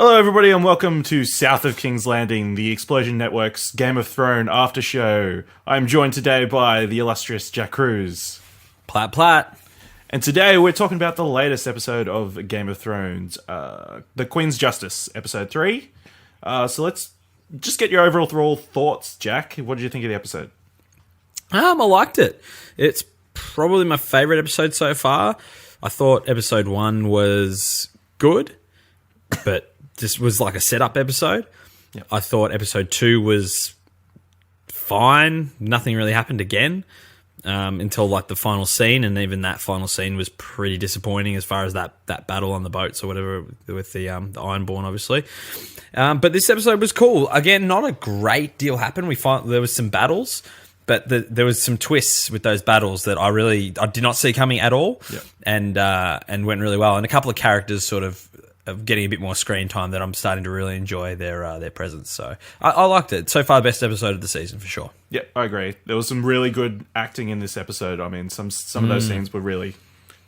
Hello, everybody, and welcome to South of King's Landing, the Explosion Network's Game of Thrones after show. I'm joined today by the illustrious Jack Cruz. Plat plat. And today we're talking about the latest episode of Game of Thrones, The Queen's Justice, episode 3. So let's just get your overall thoughts, Jack. What did you think of the episode? I liked it. It's probably my favourite episode so far. I thought episode 1 was good, but just was like a setup episode. Yep. I thought episode 2 was fine. Nothing really happened again until like the final scene, and even that final scene was pretty disappointing as far as that battle on the boats or whatever with the Ironborn, obviously. But this episode was cool. Again, not a great deal happened. There was some battles, but there was some twists with those battles that I did not see coming at all, yep. and went really well. And a couple of characters sort of getting a bit more screen time that I'm starting to really enjoy their presence. So I liked it. So far, the best episode of the season for sure. Yeah, I agree. There was some really good acting in this episode. I mean, some of those scenes were really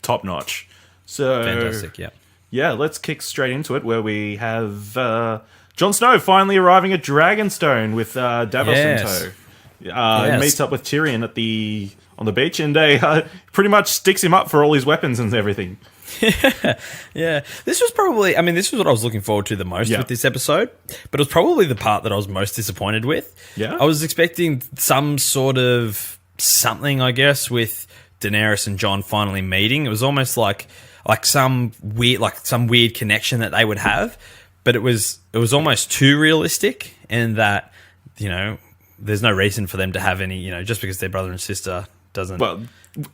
top notch. So Fantastic, yeah. Yeah, let's kick straight into it, where we have Jon Snow finally arriving at Dragonstone with Davos in tow. He meets up with Tyrion on the beach, and pretty much sticks him up for all his weapons and everything. Yeah. This was what I was looking forward to the most with this episode, but it was probably the part that I was most disappointed with. Yeah. I was expecting some sort of something, I guess, with Daenerys and Jon finally meeting. It was almost like some weird connection that they would have, but it was almost too realistic, in that, there's no reason for them to have any, just because they're brother and sister doesn't. Well,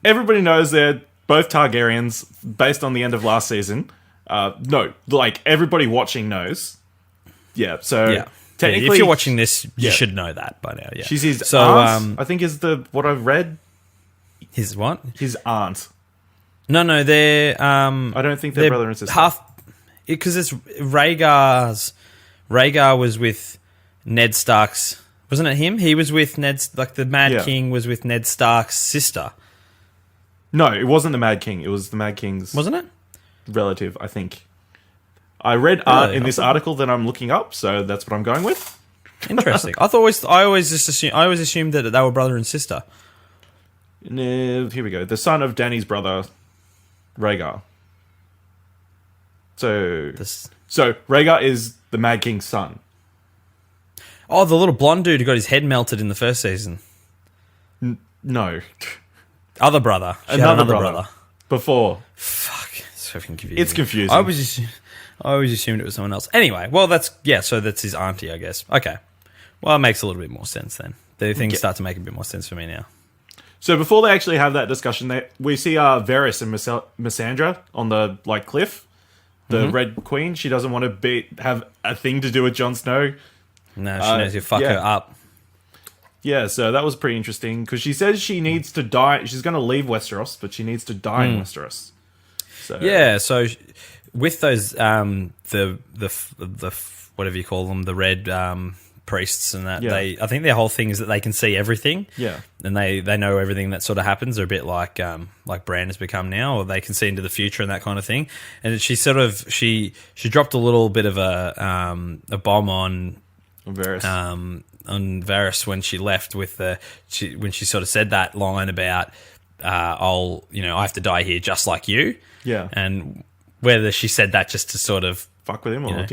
everybody knows they're both Targaryens based on the end of last season. No, like everybody watching knows. Yeah, so technically, if you're watching this, you should know that by now. Yeah, she's his aunt. I think is what I've read. His what? His aunt. No, they're. I don't think they're brother and sister. Because it's Rhaegar was with Ned Stark's. Wasn't it him? He was with Ned's. Like the Mad King was with Ned Stark's sister. No, it wasn't the Mad King. It was the Mad King's... Wasn't it? Relative, I think. I read in this article that I'm looking up, so that's what I'm going with. Interesting. I always assumed that they were brother and sister. Here we go. The son of Dany's brother, Rhaegar. So Rhaegar is the Mad King's son. Oh, the little blonde dude who got his head melted in the first season. No. Other brother. Another brother. Before. Fuck. It's fucking confusing. It's confusing. I always assumed it was someone else. Anyway, well, so that's his auntie, I guess. Okay. Well, it makes a little bit more sense then. The things start to make a bit more sense for me now. So before they actually have that discussion, we see Varys and Missandra on the cliff. The Red Queen. She doesn't want to have a thing to do with Jon Snow. No, she knows you fuck her up. Yeah, so that was pretty interesting, because she says she needs to die. She's going to leave Westeros, but she needs to die in Westeros. So yeah, so with those the whatever you call them, the red priests and that, I think their whole thing is that they can see everything. Yeah, and they know everything that sort of happens. They're a bit like Bran has become now, or they can see into the future and that kind of thing. And she she dropped a little bit of a bomb on Varys. On Varys when she left when she sort of said that line about I have to die here just like you. Yeah. And whether she said that just to sort of fuck with him or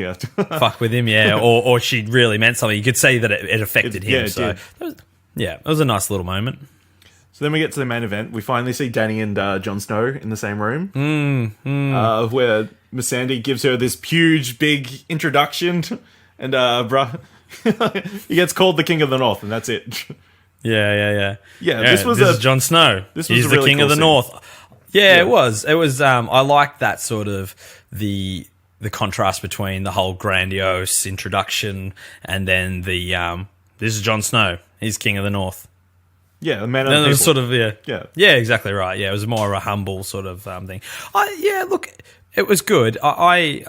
fuck with him, or she really meant something. You could say that it affected him. It was a nice little moment. So then we get to the main event. We finally see Dany and Jon Snow in the same room, where Missandei gives her this huge, big introduction, and he gets called the King of the North, and that's it. Yeah. This is Jon Snow. He's the King of the North. Yeah, it was. It was. I liked that sort of the contrast between the whole grandiose introduction and then the this is Jon Snow. He's King of the North. Yeah, the man of the people. It was sort of yeah, exactly right. Yeah, it was more of a humble sort of thing. Look, it was good. I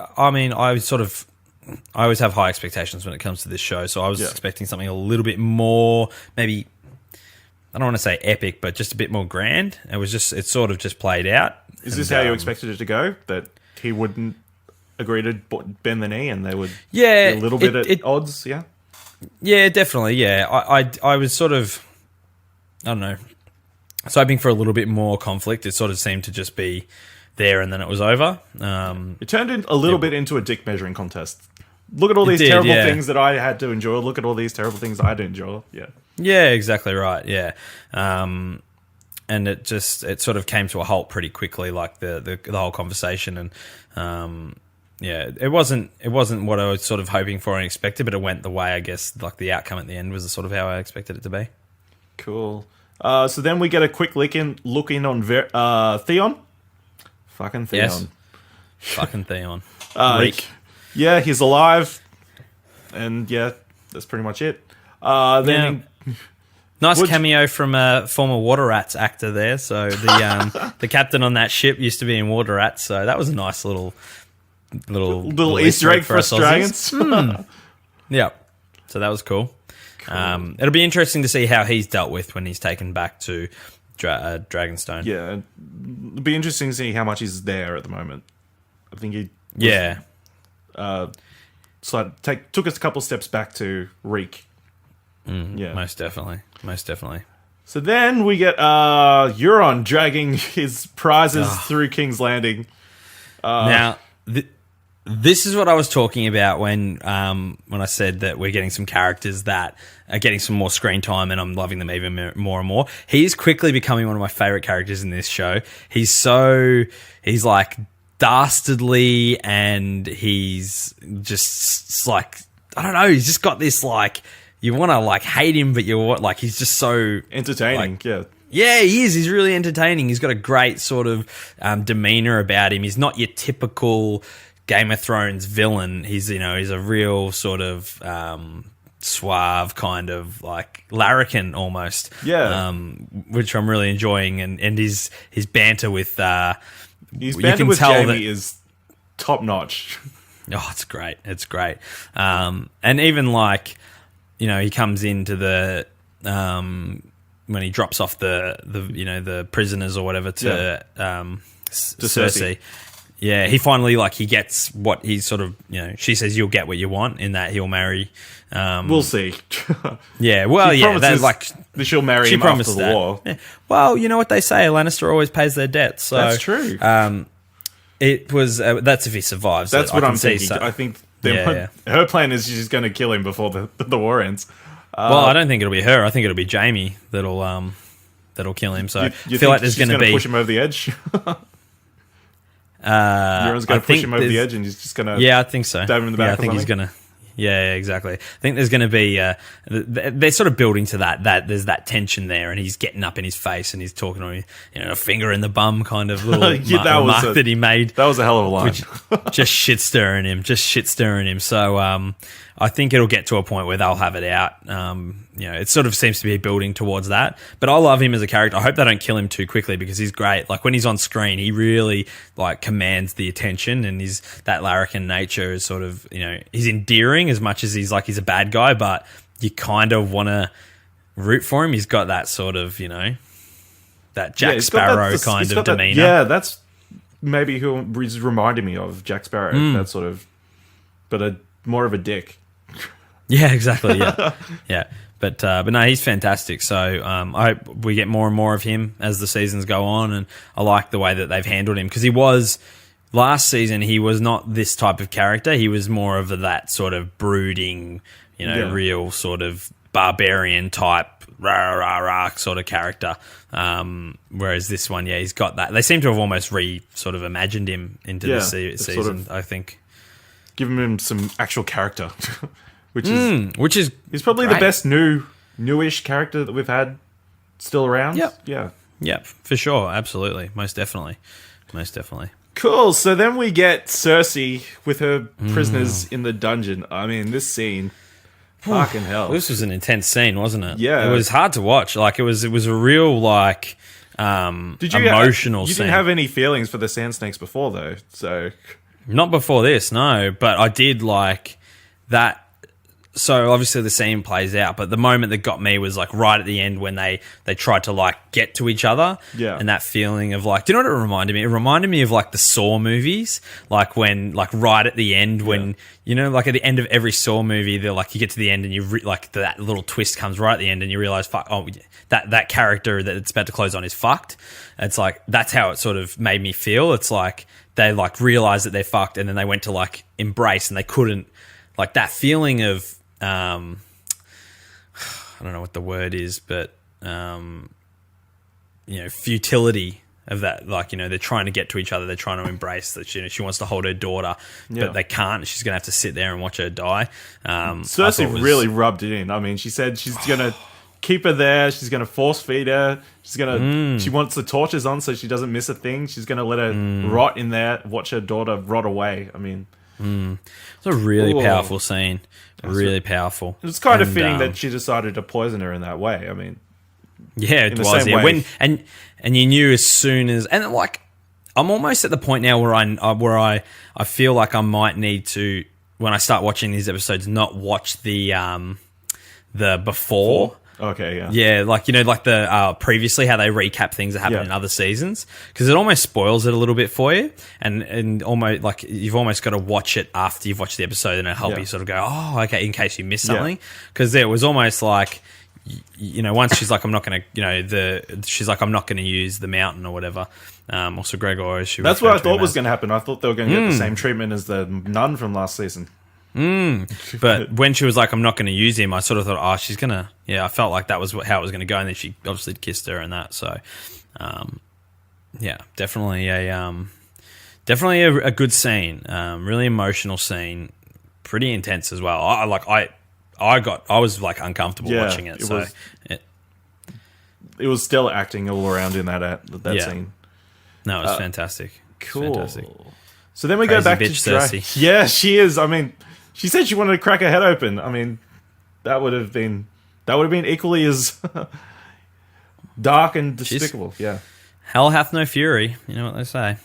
always have high expectations when it comes to this show, so I was expecting something a little bit more, maybe, I don't want to say epic, but just a bit more grand. It sort of just played out. Is this how you expected it to go? That he wouldn't agree to bend the knee, and they would be a little bit at odds. Yeah, yeah, definitely. Yeah, I was sort of, I don't know, I was hoping for a little bit more conflict. It sort of seemed to just be there, and then it was over. It turned a little bit into a dick measuring contest. Look at all these terrible things that I had to endure. Look at all these terrible things I had to endure. Yeah. Yeah, exactly right. Yeah. And it sort of came to a halt pretty quickly, like the whole conversation. And it wasn't what I was sort of hoping for and expected, but it went the way, I guess, like the outcome at the end was sort of how I expected it to be. Cool. So then we get a quick look in on Theon. Fucking Theon. Yes. Fucking Theon. Reek. Yeah, he's alive, and yeah, that's pretty much it. Then nice cameo from a former Water Rats actor there. So the captain on that ship used to be in Water Rats, so that was a nice little Easter egg for us dragons. Yeah, so that was cool. It'll be interesting to see how he's dealt with when he's taken back to Dragonstone. Yeah, it'll be interesting to see how much he's there at the moment. I think he took us a couple steps back to Reek. Yeah, most definitely. So then we get Euron dragging his prizes through King's Landing. Now, this is what I was talking about when I said that we're getting some characters that are getting some more screen time, and I'm loving them even more and more. He's quickly becoming one of my favorite characters in this show. He's like dastardly, and he's just like, I don't know, he's just got this like, you want to like hate him, but he's just so entertaining. Yeah, he is. He's really entertaining. He's got a great sort of demeanor about him. He's not your typical Game of Thrones villain. He's a real sort of suave kind of like larrikin almost. Yeah. Which I'm really enjoying, and his banter with his banter with Jamie is top notch. Oh, it's great. It's great. And even like, he comes into the when he drops off the prisoners or whatever to Cersei. Yeah, he finally he gets what he's sort of, she says you'll get what you want in that he'll marry. We'll see. Yeah, well, that she'll marry him after the war. Yeah. Well, you know what they say, a Lannister always pays their debts. So, that's true. It was that's if he survives. That's what I'm thinking. I think her plan is she's going to kill him before the war ends. Well, I don't think it'll be her. I think it'll be Jamie that'll kill him. So you I feel like there's going to be push him over the edge. Euron's going to push him over the edge, and he's just going to I think so. Stab him in the back. I think he's going to. Yeah, exactly. I think there's going to be they're sort of building to that there's that tension there, and he's getting up in his face and he's talking to him, a finger in the bum kind of little remark that he made. That was a hell of a line. just shit stirring him. So I think it'll get to a point where they'll have it out. It sort of seems to be building towards that. But I love him as a character. I hope they don't kill him too quickly because he's great. Like when he's on screen, he really commands the attention, and that larrikin nature is sort of, he's endearing as much as he's a bad guy, but you kind of want to root for him. He's got that sort of, that Jack Sparrow kind of demeanor. Yeah, that's maybe who he's reminding me of, Jack Sparrow. That sort of, but more of a dick. Yeah, exactly. Yeah, yeah. But no, he's fantastic. So I hope we get more and more of him as the seasons go on, and I like the way that they've handled him because he was last season. He was not this type of character. He was more of that sort of brooding, real sort of barbarian type rah rah rah sort of character. Whereas this one, he's got that. They seem to have almost sort of imagined him into the season. Sort of, I think, giving him some actual character. Which is he's probably great. The best newish character that we've had still around. Yep. Yeah. Yep, for sure. Absolutely. Most definitely. Cool. So then we get Cersei with her prisoners in the dungeon. I mean, this scene, fucking hell. This was an intense scene, wasn't it? Yeah. It was hard to watch. It was a real emotional scene. You didn't have any feelings for the Sand Snakes before though, so not before this, no. But I did like that. so obviously the scene plays out, but the moment that got me was like right at the end when they tried to like get to each other. Yeah. And that feeling of like, do you know what it reminded me? It reminded me of like the Saw movies, like when, like right at the end when, you know, like at the end of every Saw movie, they're like, you get to the end and you like that little twist comes right at the end and you realize, fuck, oh, that character that it's about to close on is fucked. It's like, that's how it sort of made me feel. It's like they like realized that they're fucked and then they went to like embrace and they couldn't, like that feeling of, I don't know what the word is, but, you know, futility of that. Like, you know, they're trying to get to each other. They're trying to embrace that. You know, she wants to hold her daughter, but they can't. She's going to have to sit there and watch her die. Cersei really rubbed it in. I mean, she said she's going to keep her there. She's going to force feed her. She's going to, she wants the torches on so she doesn't miss a thing. She's going to let her rot in there, watch her daughter rot away. I mean, it's a really powerful scene. Really powerful. It's kind of fitting that she decided to poison her in that way. I mean, yeah, it was. Yeah, when and you knew as soon as, and like, I'm almost at the point now where I feel like I might need to, when I start watching these episodes, not watch the before. Okay, yeah. Yeah, like, you know, like the previously how they recap things that happen in other seasons, because it almost spoils it a little bit for you, and almost like you've almost got to watch it after you've watched the episode, and it'll help you sort of go, oh, okay, in case you miss something, because it was almost like, you know, once she's like, I'm not going to, you know, she's like, I'm not going to use the mountain or whatever. Also, Gregor, that's what I thought was going to happen. I thought they were going to get the same treatment as the nun from last season. But when she was like, I'm not going to use him, I sort of thought, oh, she's going to, I felt like that was how it was going to go. And then she obviously kissed her and that. So, definitely a good scene. Really emotional scene. Pretty intense as well. I was like uncomfortable watching it. It was still acting all around in that scene. No, it was fantastic. Cool. Fantastic. So then we go back to Cersei. Yeah, she is. I mean, she said she wanted to crack her head open. I mean, that would have been equally as dark and despicable. Hell hath no fury. You know what they say.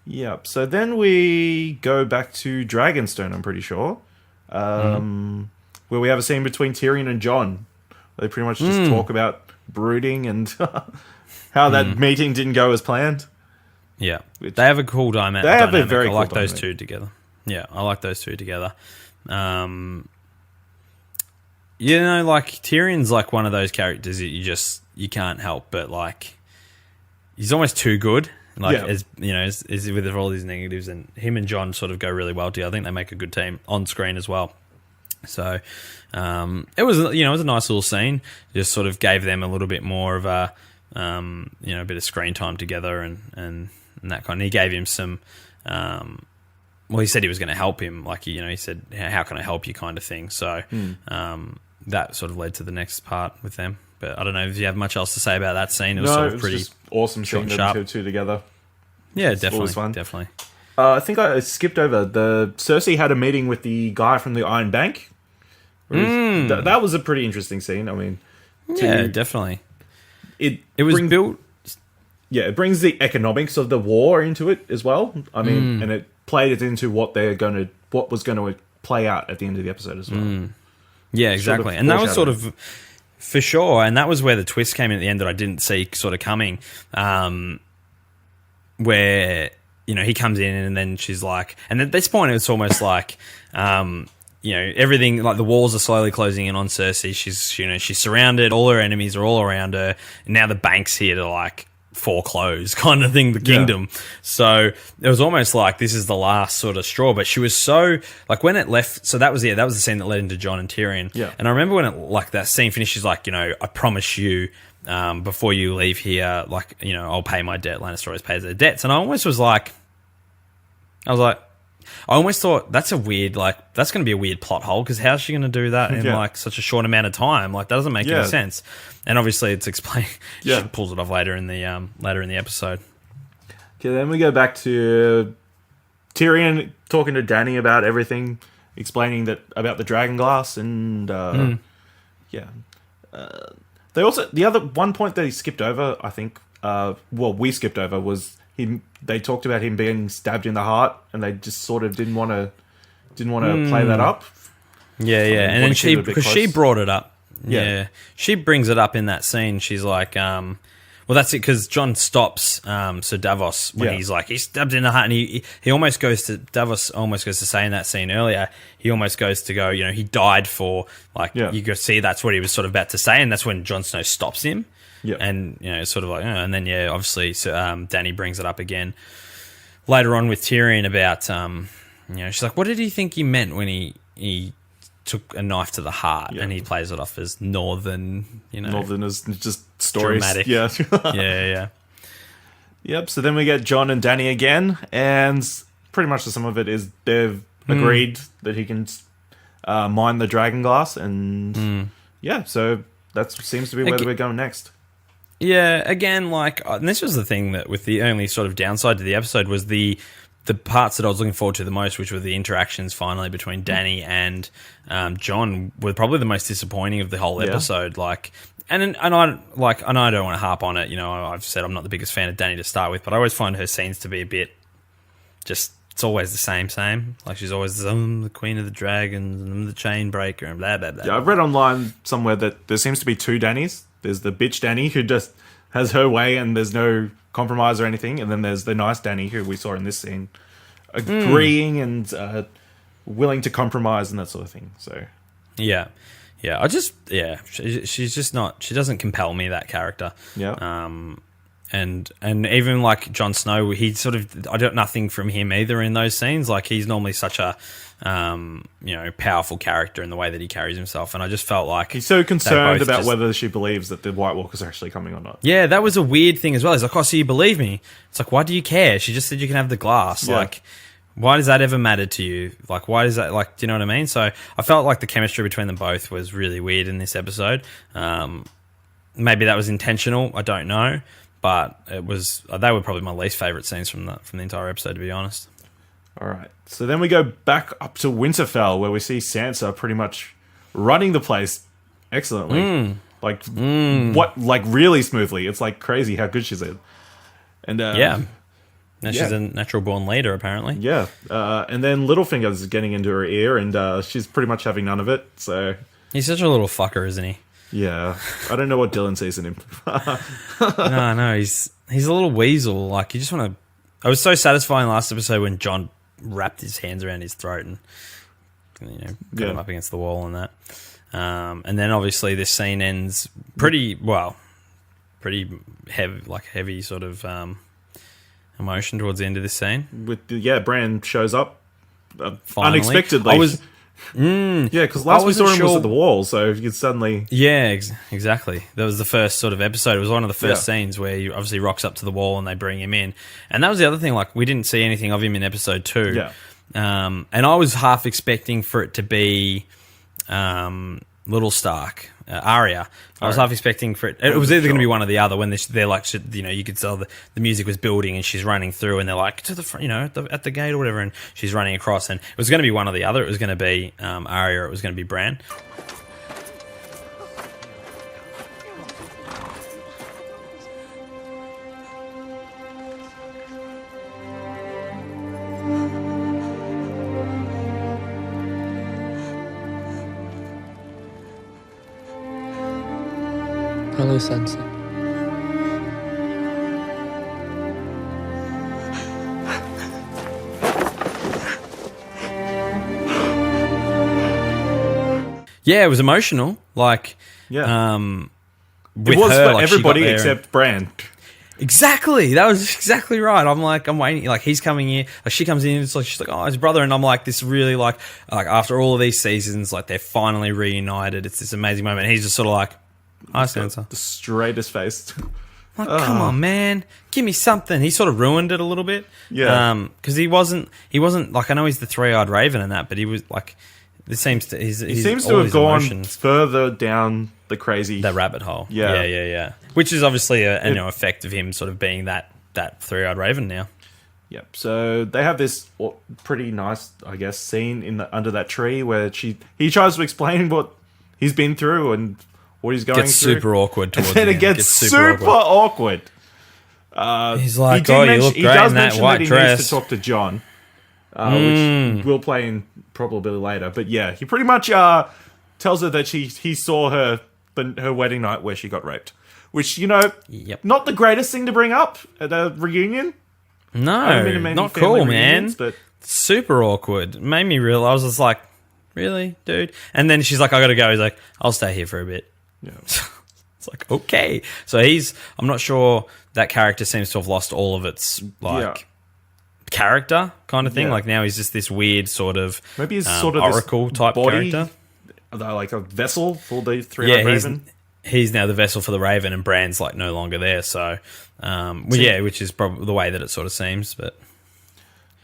Yep. So then we go back to Dragonstone, I'm pretty sure, where we have a scene between Tyrion and Jon. They pretty much just talk about brooding and how that meeting didn't go as planned. Yeah, they have a cool dynamic. They have a very I cool like dynamic. those two together. Yeah, I like those two together. You know, like Tyrion's like one of those characters that you can't help but like, he's almost too good. Like, as you know, as with all these negatives, and him and Jon sort of go really well together. I think they make a good team on screen as well. So it was a nice little scene. Just sort of gave them a little bit more of a a bit of screen time together and that kind. He gave him some. Well, he said he was going to help him. Like, you know, he said, "How can I help you?" kind of thing. So that sort of led to the next part with them. But I don't know if you have much else to say about that scene. It was sort of pretty just awesome seeing the two together. Yeah, It's definitely, always fun. definitely. I think I skipped over the Cersei had a meeting with the guy from the Iron Bank. That was a pretty interesting scene. I mean, definitely. It was built. Yeah, it brings the economics of the war into it as well. I mean, and it played it into what was going to play out at the end of the episode as well. Yeah, exactly. Sort of and that was sort of for sure. And that was where the twist came in at the end that I didn't see sort of coming. Where, you know, he comes in and then she's like, and at this point it's almost like, everything, like the walls are slowly closing in on Cersei. She's surrounded. All her enemies are all around her. And now the bank's here to like foreclose kind of thing, the kingdom. So it was almost like this is the last sort of straw. But she was so, like, when it left, so that was the scene that led into Jon and Tyrion. Yeah. And I remember when that scene finished, she's like, I promise you, before you leave here, like, I'll pay my debt. Lannister always pays their debts. And I almost thought that's a weird, like, that's going to be a weird plot hole, because how's she going to do that in like such a short amount of time? Like, that doesn't make any sense. And obviously it's explained. She pulls it off later in the episode. Okay, then we go back to Tyrion talking to Dany about everything, explaining about the dragon glass, and they also, the other one point that he skipped over, I think, we skipped over, was they talked about him being stabbed in the heart, and they just sort of didn't want to play that up. Yeah. And then because she brought it up. Yeah. She brings it up in that scene. She's like, well, that's it, because John stops Sir Davos when he's like, he's stabbed in the heart, and he almost goes to, Davos almost goes to say in that scene earlier, he almost goes to go, he died for, like, you go see that's what he was sort of about to say, and that's when Jon Snow stops him. Yeah. And, it's sort of like, and then, obviously, so, Dany brings it up again later on with Tyrion about, she's like, what did he think he meant when he took a knife to the heart, and he plays it off as northern, Northerners, just stories. Dramatic. Yeah. yeah. Yep, so then we get Jon and Dany again, and pretty much some of it is they've agreed that he can mine the dragon glass, and so that seems to be where we're going next. Yeah, again, and this was the thing that with the only sort of downside to the episode was the parts that I was looking forward to the most, which were the interactions finally between Dany and Jon, were probably the most disappointing of the whole episode. And I don't want to harp on it. I've said I'm not the biggest fan of Dany to start with, but I always find her scenes to be a bit just. It's always the same. Like she's always the queen of the dragons and the chain breaker and blah blah blah. Yeah, I've read online somewhere that there seems to be two Dannys. There's the bitch Dany who just has her way and there's no compromise or anything, and then there's the nice Dany who we saw in this scene, agreeing and willing to compromise and that sort of thing. So she's just not. She doesn't compel me, that character. Yeah. And even like Jon Snow, he sort of, I got nothing from him either in those scenes. Like he's normally such a powerful character in the way that he carries himself, and I just felt like he's so concerned about whether she believes that the White Walkers are actually coming or not. Yeah, that was a weird thing as well. He's like, oh, so you believe me? It's like, why do you care? She just said you can have the glass. Yeah. Like, why does that ever matter to you? Like, why does that, like, do you know what I mean? So I felt like the chemistry between them both was really weird in this episode. Maybe that was intentional. I don't know. But it was, they were probably my least favourite scenes from the entire episode, to be honest. All right. So then we go back up to Winterfell, where we see Sansa pretty much running the place excellently. Like really smoothly. It's like crazy how good she's in. And Now she's a natural born leader, apparently. Yeah. And then Littlefinger's getting into her ear, and she's pretty much having none of it. So he's such a little fucker, isn't he? Yeah, I don't know what Dylan sees in him. No, he's a little weasel. Like, you just want to. I was so satisfying last episode when Jon wrapped his hands around his throat and got him up against the wall and that. And then obviously this scene ends pretty heavy sort of emotion towards the end of this scene. Bran shows up unexpectedly. Because last we saw him was at the wall, so you could suddenly... Yeah, exactly. That was the first sort of episode. It was one of the first scenes where he obviously rocks up to the wall and they bring him in. And that was the other thing, like, we didn't see anything of him in episode 2. Yeah. And I was half expecting for it to be Little Stark, Arya. I was half expecting for it. It was either going to be one or the other. When they're like, you could tell the music was building and she's running through, and they're like to the front, at the gate or whatever, and she's running across. And it was going to be one or the other. It was going to be Arya, or it was going to be Bran. Hello, Sansa. Yeah, it was emotional. Like, it was her, for everybody except Bran. Exactly. That was exactly right. I'm waiting. Like, he's coming in. Like, she comes in. It's like, she's like, oh, his brother. And I'm like, this really, like after all of these seasons, like, they're finally reunited. It's this amazing moment. And he's just sort of like, hi, Sansa. The straightest face. Like, come on, man. Give me something. He sort of ruined it a little bit. Yeah. Because he wasn't, like, I know he's the three-eyed raven and that, but he was, like, it seems to, he seems to have gone further down the crazy... That rabbit hole. Yeah. Which is obviously an effect of him sort of being that three-eyed raven now. Yep. So they have this pretty nice, I guess, scene under that tree where he tries to explain what he's been through and what he's going through. Gets super awkward towards the end. And then it gets super awkward. He's like, oh, you look great in that white dress. He does mention that he needs to talk to Jon. which we'll play in probably later. But yeah, he pretty much tells her that he saw her wedding night where she got raped. Which, not the greatest thing to bring up at a reunion. No, not cool, man. But super awkward. It made me realize, I was just like, really, dude? And then she's like, I gotta go. He's like, I'll stay here for a bit. Yeah. It's like, okay. So I'm not sure, that character seems to have lost all of its, character kind of thing. Like, now he's just this weird sort of, maybe he's sort of oracle type body, character. Like a vessel for the three-eyed raven. He's now the vessel for the Raven, and Bran's like no longer there. So, which is probably the way that it sort of seems. But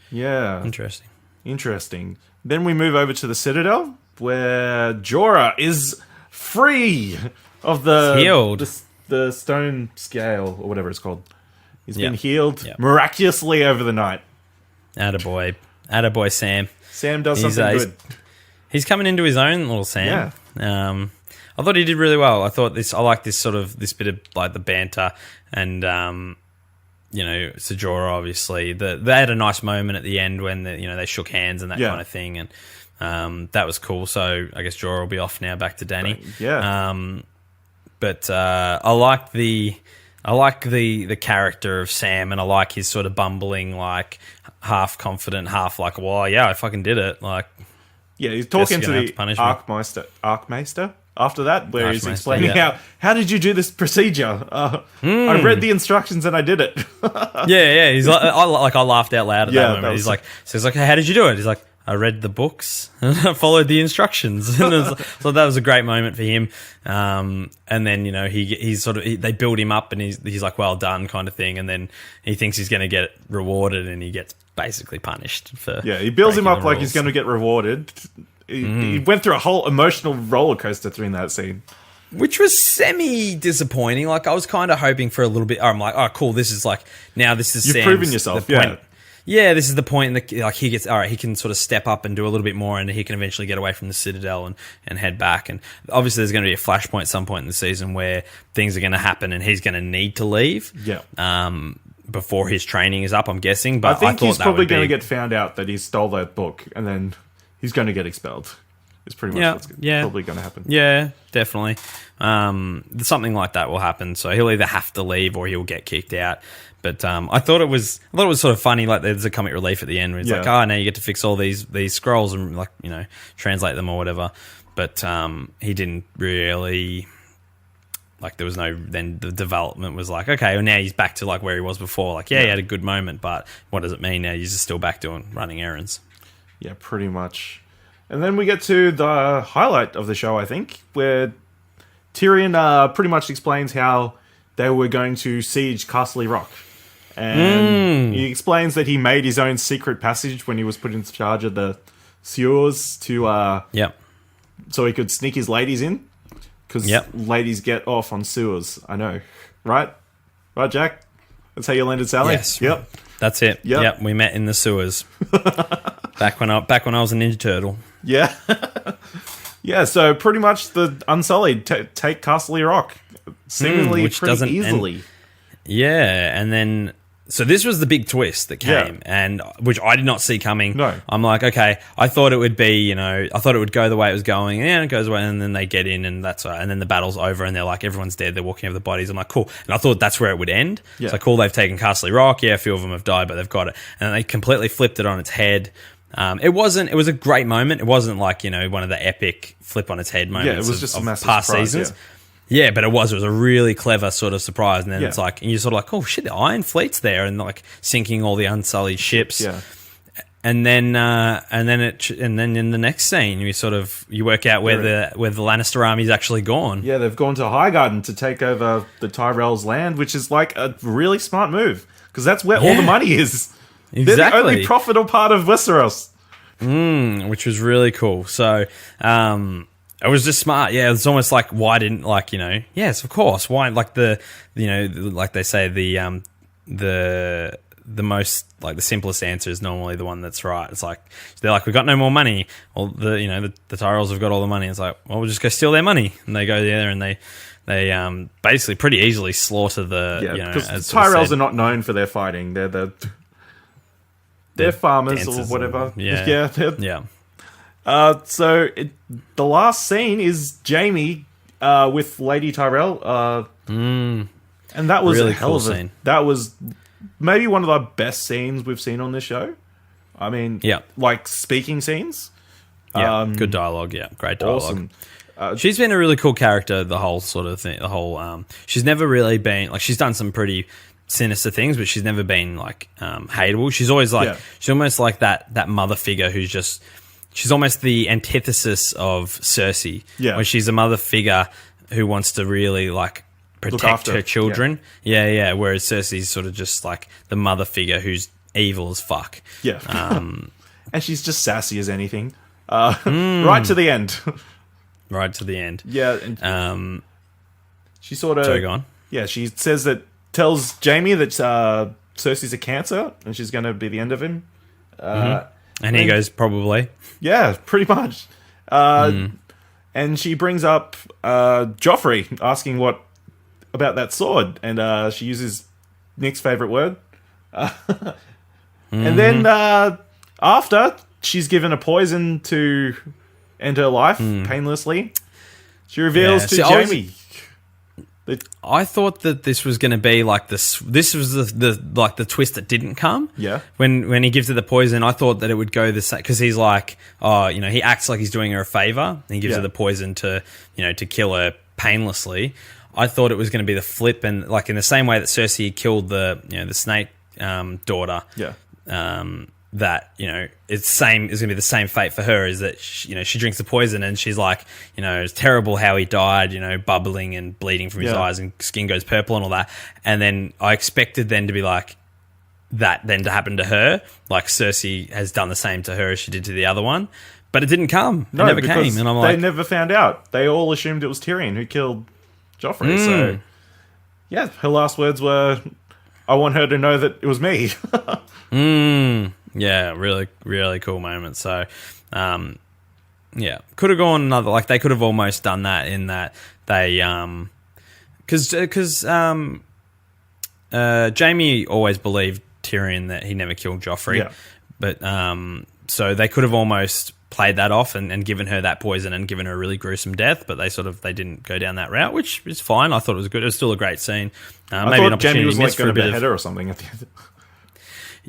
yeah, interesting. Then we move over to the Citadel, where Jorah is free of the stone scale or whatever it's called. He's been healed miraculously over the night. Attaboy, Sam. Sam does something good. He's coming into his own, little Sam. Yeah. I thought he did really well. I like this bit of like the banter and, Jorah, obviously. They had a nice moment at the end when they shook hands and that kind of thing. And that was cool. So I guess Jorah will be off now back to Dany. But I like the character of Sam, and I like his sort of bumbling, like half confident, half like, well, yeah, I fucking did it. Like, yeah, he's talking to the Archmaester after that, where he's explaining how did you do this procedure? I read the instructions and I did it. yeah. He's like, I laughed out loud at that moment. He's like, how did you do it? He's like, I read the books and I followed the instructions. So that was a great moment for him. And then, they build him up and he's like, well done kind of thing. And then he thinks he's going to get rewarded and he gets basically punished for. Yeah, he builds him up like he's going to get rewarded. He went through a whole emotional roller coaster during that scene. Which was semi-disappointing. Like, I was kind of hoping for a little bit. I'm like, oh, cool, this is like, now this is You've proven yourself, Yeah, this is the point that like he gets, all right, he can sort of step up and do a little bit more and he can eventually get away from the Citadel and head back. And obviously there's going to be a flashpoint at some point in the season where things are going to happen and he's going to need to leave. Yeah. Before his training is up, I'm guessing. But I think he's probably going to get found out that he stole that book and then he's going to get expelled. It's pretty much what's probably going to happen. Yeah, definitely. Something like that will happen. So he'll either have to leave or he'll get kicked out. But I thought it was sort of funny. Like, there's a comic relief at the end where it's like, oh, now you get to fix all these scrolls and like translate them or whatever. But he didn't really. Like, there was no. Then the development was like, okay, well, now he's back to like where he was before. Like, he had a good moment, but what does it mean now? He's just still back running errands. Yeah, pretty much. And then we get to the highlight of the show, I think, where Tyrion pretty much explains how they were going to siege Castle Rock. And he explains that he made his own secret passage when he was put in charge of the sewers to so he could sneak his ladies in. Because ladies get off on sewers, I know. Right? Right, Jack? That's how you landed Sally? Yes. Yep. That's it. Yep. We met in the sewers. back when I was a Ninja Turtle. Yeah. Yeah, so pretty much the Unsullied take Castle Rock. Seemingly pretty easily. And then. So this was the big twist that came, and which I did not see coming. No. I'm like, okay, I thought it would be, I thought it would go the way it was going, and it goes away, and then they get in, and that's right. And then the battle's over, and they're like, everyone's dead, they're walking over the bodies. I'm like, cool. And I thought that's where it would end. Yeah. It's like, cool, they've taken Castle Rock. Yeah, a few of them have died, but they've got it. And they completely flipped it on its head. It was a great moment. It wasn't like, one of the epic flip on its head moments it was just a massive past surprise, seasons. Yeah, but it was a really clever sort of surprise, and then it's like, and you're sort of like, oh shit, the Iron Fleet's there, and like sinking all the Unsullied ships. Yeah, and then in the next scene, you work out where the Lannister army's actually gone. Yeah, they've gone to Highgarden to take over the Tyrell's land, which is like a really smart move because that's where all the money is. Exactly, they're the only profitable part of Westeros. Which was really cool. So. It was just smart, yeah. It's almost like, why didn't, yes, of course. Why, like like they say, the most, like the simplest answer is normally the one that's right. It's like, they're like, we've got no more money. Well, the Tyrells have got all the money. It's like, well, we'll just go steal their money. And they go there and they basically pretty easily slaughter the, because the Tyrells are not known for their fighting. They're they're farmers or dancers whatever. Yeah. Yeah. Yeah. The last scene is Jamie with Lady Tyrell. And that was Really a hell cool of a scene. That was maybe one of the best scenes we've seen on this show. I mean, Yeah. like speaking scenes. Yeah. Good dialogue. Yeah. Great dialogue. Awesome. She's been a really cool character, the whole sort of thing. The whole, she's never really been like, she's done some pretty sinister things, but she's never been like hateable. She's always like, she's almost like that mother figure who's just, she's almost the antithesis of Cersei. Yeah. When she's a mother figure who wants to really like protect her children. Yeah. Whereas Cersei's sort of just like the mother figure who's evil as fuck. Yeah. And she's just sassy as anything. Right to the end. Right to the end. Yeah. And she sort of... Sorry, go on. Yeah, she tells Jamie that Cersei's a cancer and she's going to be the end of him. And he goes, probably. Yeah, pretty much. And she brings up Joffrey, asking about that sword. And she uses Nick's favourite word. And then after, she's given a poison to end her life painlessly. She reveals to Jamie. I thought that this was going to be like this. This was the twist that didn't come. Yeah. When he gives her the poison, I thought that it would go the same because he's like, he acts like he's doing her a favor and he gives her the poison to kill her painlessly. I thought it was going to be the flip and like in the same way that Cersei killed the snake daughter. Yeah. That it's going to be the same fate for her. Is that she drinks the poison and she's like it's terrible how he died, bubbling and bleeding from his eyes and skin goes purple and all that. And then I expected then to be like that then to happen to her, like Cersei has done the same to her as she did to the other one, but it didn't come. No, it never came, and I'm like, they never found out. They all assumed it was Tyrion who killed Joffrey. So yeah, her last words were, "I want her to know that it was me." Yeah, really, really cool moment. So, could have gone another. Like they could have almost done that in that they, because Jamie always believed Tyrion that he never killed Joffrey, but so they could have almost played that off and given her that poison and given her a really gruesome death. But they didn't go down that route, which is fine. I thought it was good. It was still a great scene. I thought Jamie was like going to behead her or something at the end.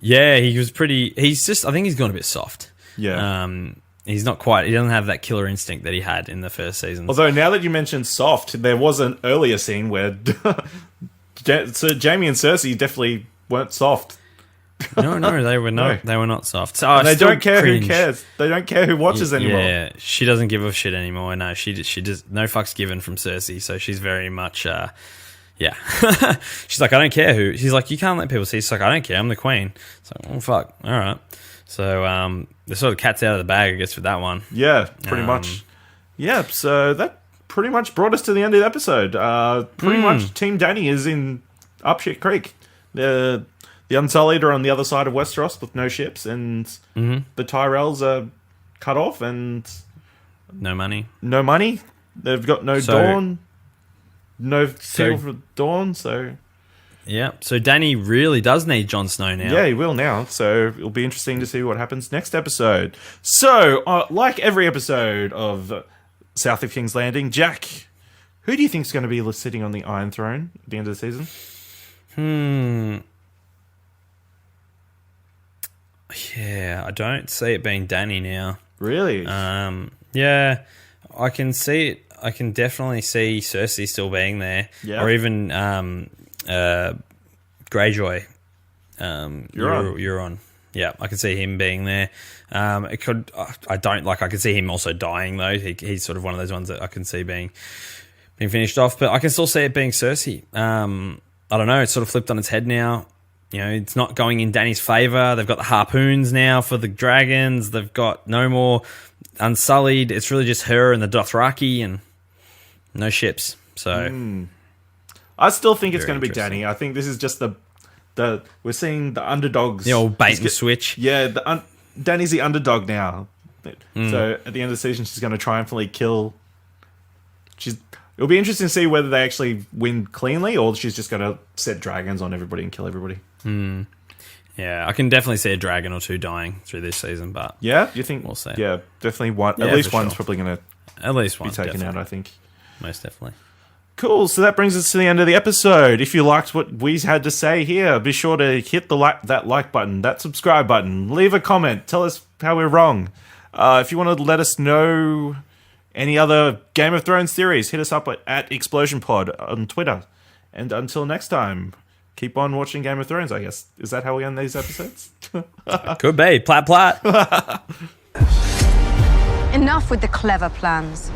Yeah, he was pretty... I think he's gone a bit soft. Yeah. He's not quite... He doesn't have that killer instinct that he had in the first season. Although, now that you mentioned soft, there was an earlier scene where so Jamie and Cersei definitely weren't soft. No, they were not. They were not soft. So and they don't care who cares. They don't care who watches anymore. Yeah, she doesn't give a shit anymore. No, she does... No fucks given from Cersei, so she's very much... Yeah. She's like, I don't care who. She's like, you can't let people see. She's like, I don't care. I'm the queen. It's like, oh, fuck. All right. So, the sort of cat's out of the bag, I guess, with that one. Yeah, pretty much. Yeah, so that pretty much brought us to the end of the episode. Pretty much Team Dany is in up shit creek. The Unsullied are on the other side of Westeros with no ships, and the Tyrells are cut off and... No money. No money. They've got no Dawn. No fuel for Dawn, so... Yeah, so Dany really does need Jon Snow now. Yeah, he will now, so it'll be interesting to see what happens next episode. So, like every episode of South of King's Landing, Jack, who do you think is going to be sitting on the Iron Throne at the end of the season? Yeah, I don't see it being Dany now. Really? Yeah, I can see it. I can definitely see Cersei still being there, or even Greyjoy. Euron. Yeah, I can see him being there. It could. I don't like. I can see him also dying though. He's sort of one of those ones that I can see being finished off. But I can still see it being Cersei. I don't know. It's sort of flipped on its head now. It's not going in Dany's favour. They've got the harpoons now for the dragons. They've got no more Unsullied. It's really just her and the Dothraki and no ships. So I still think it's going to be Dany. I think this is just the we're seeing the underdogs. The old bait and switch. Yeah, Dany's the underdog now. So at the end of the season, she's going to triumphantly kill. It'll be interesting to see whether they actually win cleanly or she's just going to set dragons on everybody and kill everybody. Yeah, I can definitely see a dragon or two dying through this season, but yeah, you think we'll see. Yeah, definitely one. Yeah, at least for one's sure. probably going to At least be one taken definitely. out, I think. Most definitely. Cool. So that brings us to the end of the episode. If you liked what we had to say here, be sure to hit that like button, that subscribe button, leave a comment, tell us how we're wrong. If you want to let us know any other Game of Thrones theories, hit us up at Explosion Pod on Twitter. And until next time, keep on watching Game of Thrones, I guess. Is that how we end these episodes? Could be. Plat plat. Enough with the clever plans.